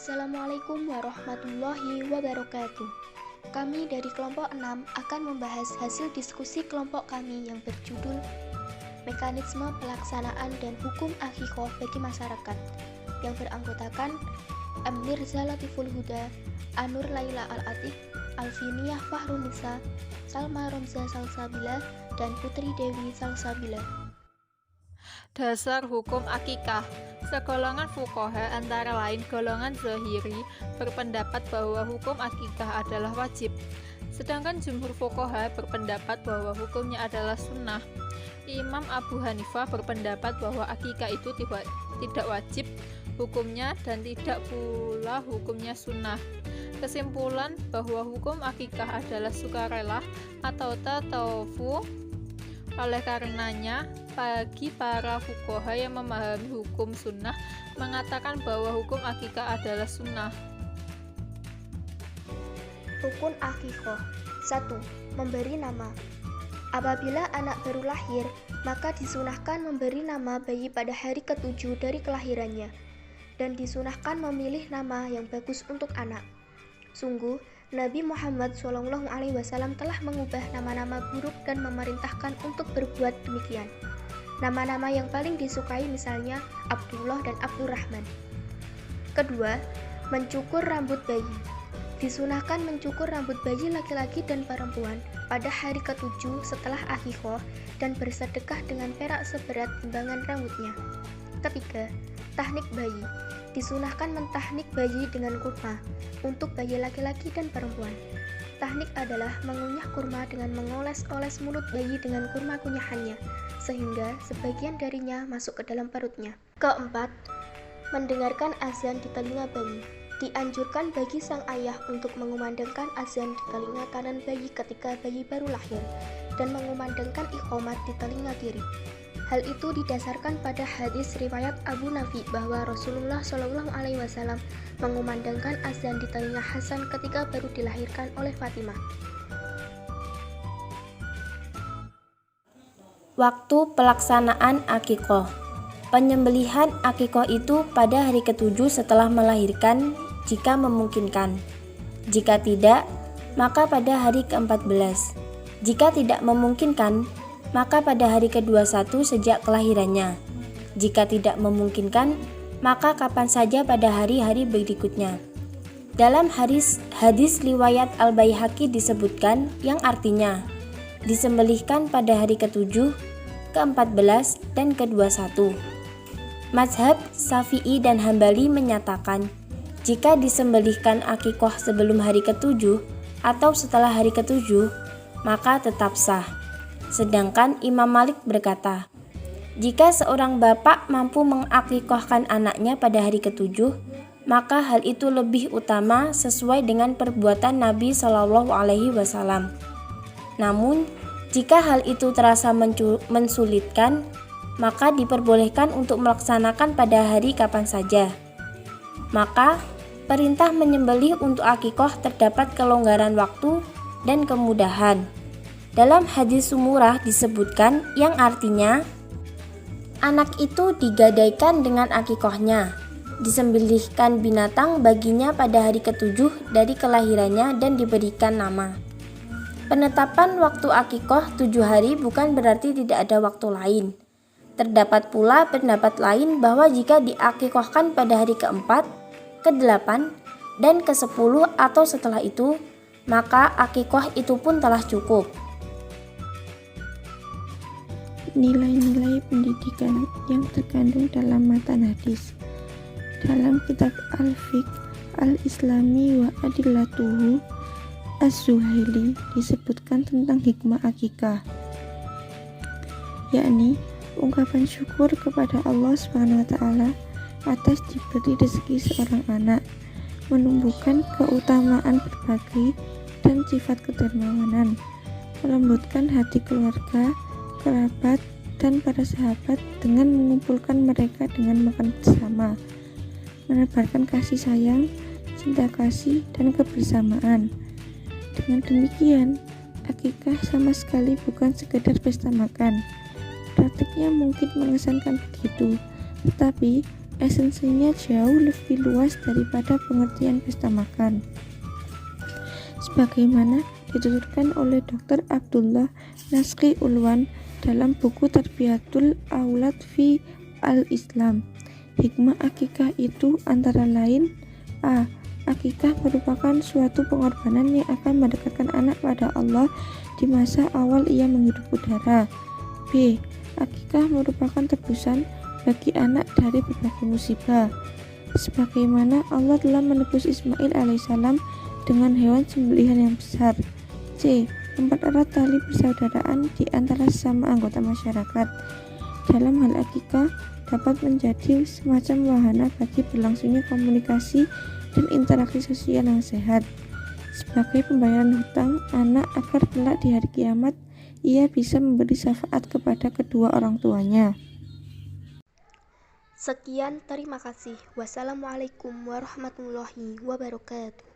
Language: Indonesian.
Assalamualaikum warahmatullahi wabarakatuh. Kami dari kelompok 6 akan membahas hasil diskusi kelompok kami yang berjudul Mekanisme Pelaksanaan dan Hukum Akikoh bagi Masyarakat, yang beranggotakan M. Mirza Latiful Huda, Anur Laila Al-Atif, Alfiniyah Fahrunisa, Salma Romza Salsabila, dan Putri Dewi Salsabila. Dasar hukum akikah. Segolongan fuqaha antara lain golongan Zahiri berpendapat bahwa hukum akikah adalah wajib. Sedangkan jumhur fuqaha berpendapat bahwa hukumnya adalah sunnah. Imam Abu Hanifah berpendapat bahwa akikah itu tidak wajib hukumnya dan tidak pula hukumnya sunnah. Kesimpulan bahwa hukum akikah adalah sukarela atau tatawufu. Oleh karenanya, bagi para fuqaha yang memahami hukum sunnah mengatakan bahwa hukum akikah adalah sunnah. Rukun akikoh. 1. Memberi nama. Apabila anak baru lahir, maka disunahkan memberi nama bayi pada hari ke-7 dari kelahirannya, dan disunahkan memilih nama yang bagus untuk anak. Sungguh, Nabi Muhammad SAW telah mengubah nama-nama buruk dan memerintahkan untuk berbuat demikian. Nama-nama yang paling disukai misalnya Abdullah dan Abdurrahman. Kedua, mencukur rambut bayi. Disunahkan mencukur rambut bayi laki-laki dan perempuan pada hari ke-7 setelah akikoh dan bersedekah dengan perak seberat timbangan rambutnya. Ketiga, tahnik bayi. Disunahkan mentahnik bayi dengan kurma untuk bayi laki-laki dan perempuan. Tahnik adalah mengunyah kurma dengan mengoles-oles mulut bayi dengan kurma kunyahannya, sehingga sebagian darinya masuk ke dalam perutnya. Keempat, mendengarkan azan di telinga bayi. Dianjurkan bagi sang ayah untuk mengumandangkan azan di telinga kanan bayi ketika bayi baru lahir, dan mengumandangkan iqomat di telinga kiri. Hal itu didasarkan pada hadis riwayat Abu Nafi bahwa Rasulullah SAW mengumandangkan azan di telinga Hasan ketika baru dilahirkan oleh Fatimah. Waktu pelaksanaan akikoh. Penyembelihan akikoh itu pada hari ke-7 setelah melahirkan jika memungkinkan. Jika tidak, maka pada hari ke-14. Jika tidak memungkinkan, maka pada hari ke-21 sejak kelahirannya. Jika tidak memungkinkan, maka kapan saja pada hari-hari berikutnya. Dalam hadis riwayat Al-Baihaqi disebutkan yang artinya disembelihkan pada hari ke-7, ke-14, dan ke-21. Mazhab Syafi'i dan Hambali menyatakan jika disembelihkan akikoh sebelum hari ke-7 atau setelah hari ke-7, maka tetap sah. Sedangkan Imam Malik berkata, jika seorang bapak mampu mengakikohkan anaknya pada hari ke-7, maka hal itu lebih utama sesuai dengan perbuatan Nabi SAW. Namun, jika hal itu terasa mensulitkan, maka diperbolehkan untuk melaksanakan pada hari kapan saja. Maka, perintah menyembelih untuk akikoh terdapat kelonggaran waktu dan kemudahan. Dalam hadis Sumurah disebutkan yang artinya anak itu digadaikan dengan akikohnya, disembelihkan binatang baginya pada hari ke-7 dari kelahirannya dan diberikan nama. Penetapan waktu akikoh 7 hari bukan berarti tidak ada waktu lain. Terdapat pula pendapat lain bahwa jika diakikohkan pada hari ke-4, ke-8, dan ke-10 atau setelah itu, maka akikoh itu pun telah cukup. Nilai-nilai pendidikan yang terkandung dalam matan hadis. Dalam kitab Al-Fiqh Al-Islami wa Adillatuhu Az-Zuhaili disebutkan tentang hikmah akikah, yakni ungkapan syukur kepada Allah SWT atas diberi rezeki seorang anak, menumbuhkan keutamaan berbagi dan sifat kedermawanan, melembutkan hati keluarga, kerabat, dan para sahabat dengan mengumpulkan mereka dengan makan bersama, menebarkan kasih sayang, cinta kasih, dan kebersamaan. Dengan demikian, akikah sama sekali bukan sekedar pesta makan. Praktiknya mungkin mengesankan begitu, tetapi esensinya jauh lebih luas daripada pengertian pesta makan. Sebagaimana dituturkan oleh Dr. Abdullah Naskhi Ulwan dalam buku Tarbiyatul Aulad fi Al-Islam. Hikmah akikah itu antara lain: A. Akikah merupakan suatu pengorbanan yang akan mendekatkan anak pada Allah di masa awal ia menghirup udara. B. Akikah merupakan tebusan bagi anak dari berbagai musibah, sebagaimana Allah telah menebus Ismail alaihissalam dengan hewan sembelihan yang besar. C. Mempererat tali persaudaraan di antara sesama anggota masyarakat. Dalam hal akikah dapat menjadi semacam wahana bagi berlangsungnya komunikasi dan interaksi sosial yang sehat, sebagai pembayaran hutang anak agar kelak di hari kiamat ia bisa memberi syafaat kepada kedua orang tuanya. Sekian, terima kasih. Wassalamualaikum warahmatullahi wabarakatuh.